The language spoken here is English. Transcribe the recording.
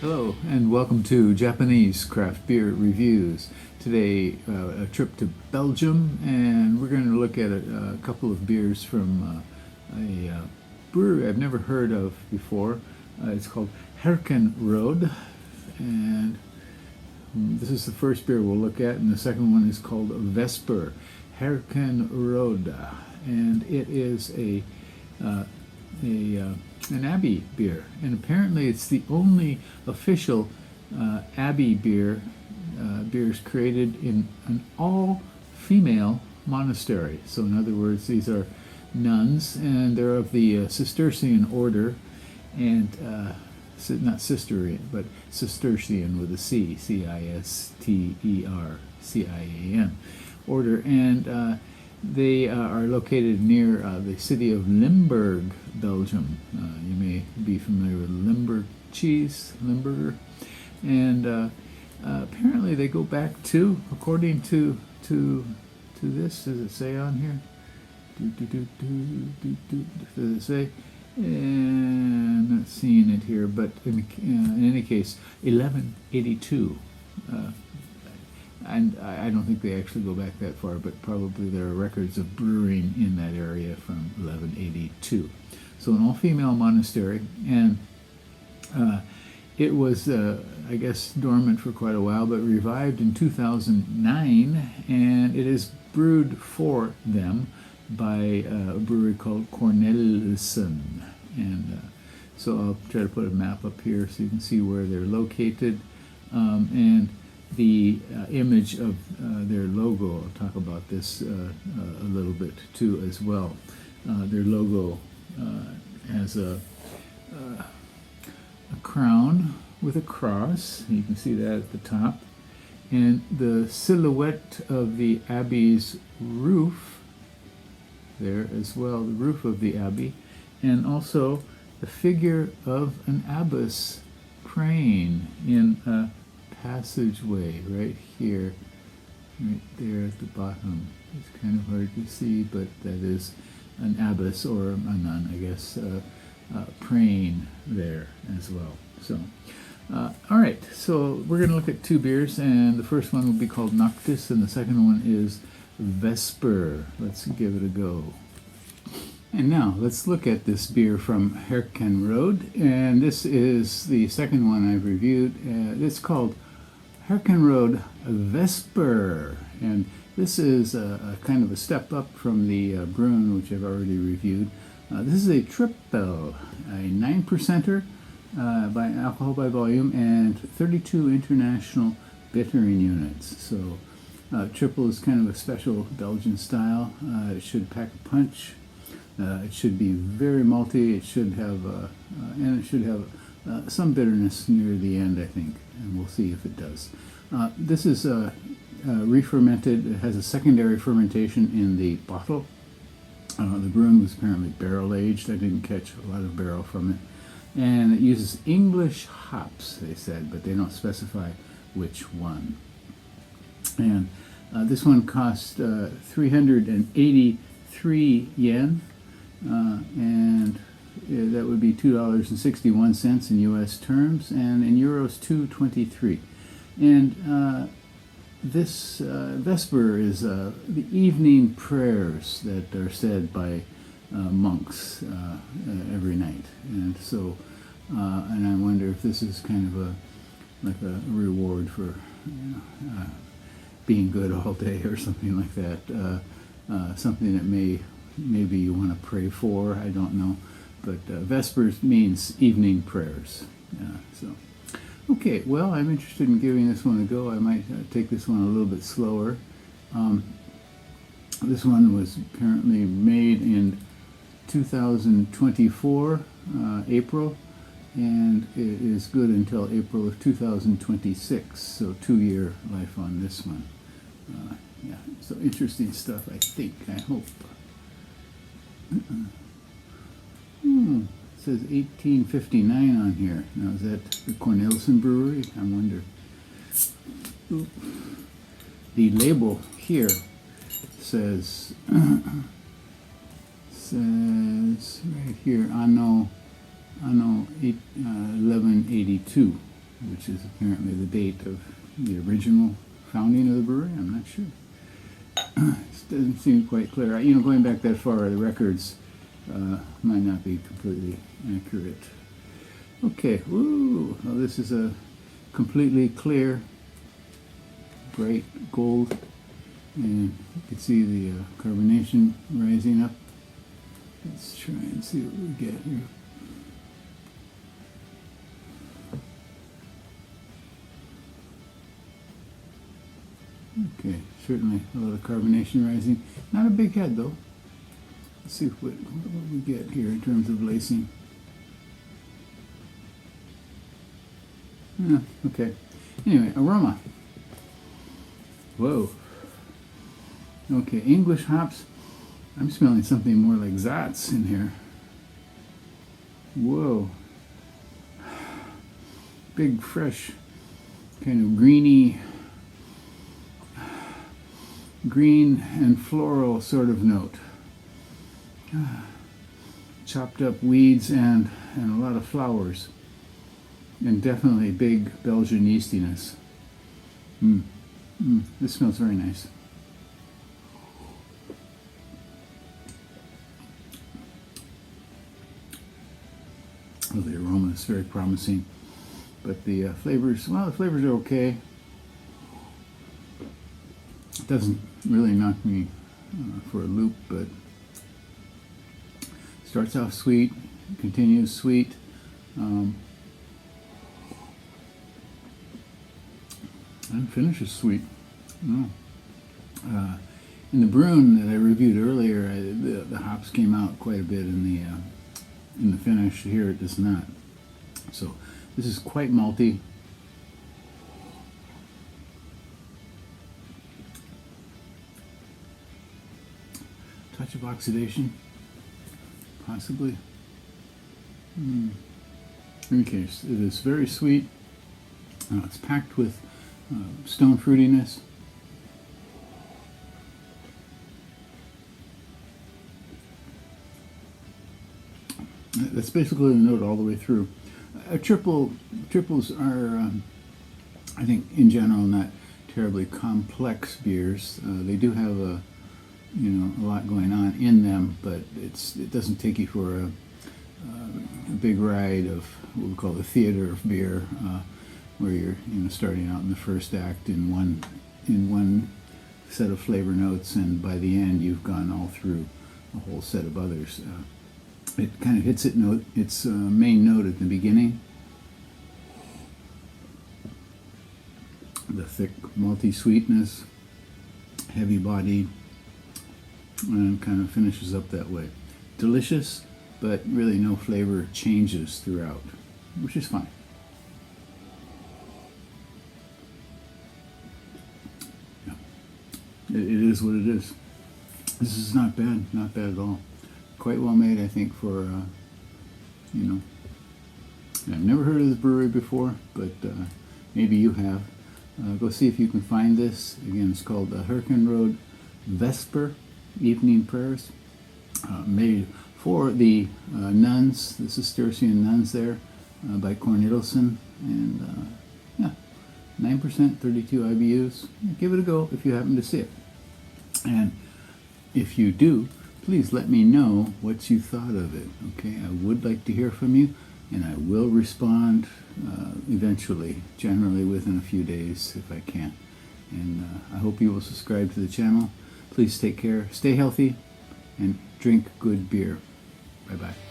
Hello and welcome to Japanese craft beer reviews. Today a trip to Belgium, and we're going to look at a couple of beers from a brewery I've never heard of before. It's called Herkenrode, and this is the first beer we'll look at, and the second one is called Vesper, Herkenrode, and it is an Abbey beer, and apparently it's the only official Abbey beers created in an all-female monastery. So in other words, these are nuns, and they're of the Cistercian order, and not Cistercian, but Cistercian with a C, C-I-S-T-E-R-C-I-A-N order, and they are located near the city of Limburg, Belgium. You may be familiar with Limburg cheese, Limburger. And apparently they go back to, according to this, does it say on here? Does it say? And not seeing it here, but in any case, 1182. And I don't think they actually go back that far, but probably there are records of brewing in that area from 1182. So an all-female monastery, and it was, I guess, dormant for quite a while, but revived in 2009, and it is brewed for them by a brewery called Cornelissen. And so I'll try to put a map up here so you can see where they're located, and the image of their logo. I'll talk about this a little bit too as well. Their logo has a crown with a cross. You can see that at the top, and the silhouette of the abbey's roof there as well, the roof of the abbey, and also the figure of an abbess praying in a passageway right here, right there at the bottom. It's kind of hard to see, but that is an abbess, or a nun, I guess, praying there as well. So, all right, so we're going to look at two beers, and the first one will be called Noctis, and the second one is Vesper. Let's give it a go. And now let's look at this beer from Herkenrode, and this is the second one I've reviewed. It's called Herkenrode Vesper, and this is a kind of a step up from the Bruin, which I've already reviewed. This is a Tripel, a 9%er by alcohol by volume, and 32 international bittering units. So Tripel is kind of a special Belgian style. It should pack a punch. It should be very malty. It should have, and it should have some bitterness near the end, I think, and we'll see if it does. This is re-fermented. It has a secondary fermentation in the bottle. The Bruin was apparently barrel aged. I didn't catch a lot of barrel from it, and it uses English hops, they said, but they don't specify which one. And this one cost 383 yen. And that would be $2.61 in U.S. terms, and in euros, $2.23. And this Vesper is the evening prayers that are said by monks every night, and so and I wonder if this is kind of like a reward for being good all day or something like that. Something that maybe you want to pray for, I don't know, but Vespers means evening prayers. So, okay, well, I'm interested in giving this one a go. I might take this one a little bit slower. This one was apparently made in 2024, April, and it is good until April of 2026, so 2-year life on this one. Yeah, so interesting stuff, I think, I hope. It says 1859 on here. Now, is that the Cornelissen Brewery? I wonder. The label here says right here, anno 1182. which is apparently the date of the original founding of the brewery. I'm not sure. It doesn't seem quite clear. You know, going back that far, the records might not be completely accurate. Okay, woo! Well, this is a completely clear, bright gold, and you can see the carbonation rising up. Let's try and see what we get here. Okay, certainly a lot of carbonation rising. Not a big head though. Let's see what we get here in terms of lacing. Yeah, okay. Anyway, aroma. Whoa. Okay, English hops. I'm smelling something more like Zatz in here. Whoa. Big, fresh, kind of greeny, green and floral sort of note. Chopped up weeds and a lot of flowers. And definitely big Belgian yeastiness. This smells very nice. Well, the aroma is very promising, but the flavors, well, the flavors are okay. It doesn't really knock me for a loop, but starts off sweet, continues sweet. And finishes sweet. No. In the Bruin that I reviewed earlier, the hops came out quite a bit in the finish. Here it does not. So this is quite malty. Touch of oxidation, possibly. In any case, it is very sweet. It's packed with stone fruitiness. That's basically the note all the way through. Triples are, I think, in general, not terribly complex beers. They do have a lot going on in them, but it doesn't take you for a big ride of what we call the theater of beer. Where you're starting out in the first act in one set of flavor notes, and by the end you've gone all through a whole set of others. It kind of hits its main note at the beginning, the thick malty sweetness, heavy body, and kind of finishes up that way. Delicious, but really no flavor changes throughout, which is fine. It is what it is. This is not bad at all. Quite well made, I think, for, I've never heard of this brewery before, but maybe you have. Go see if you can find this. Again, it's called Herkenrode Vesper, Evening Prayers. Made for the nuns, the Cistercian nuns there, by Cornelissen, and 9%, 32 IBUs. Give it a go if you happen to see it. And if you do, please let me know what you thought of it. Okay, I would like to hear from you, and I will respond eventually, generally within a few days if I can. And I hope you will subscribe to the channel. Please take care, stay healthy, and drink good beer. Bye-bye.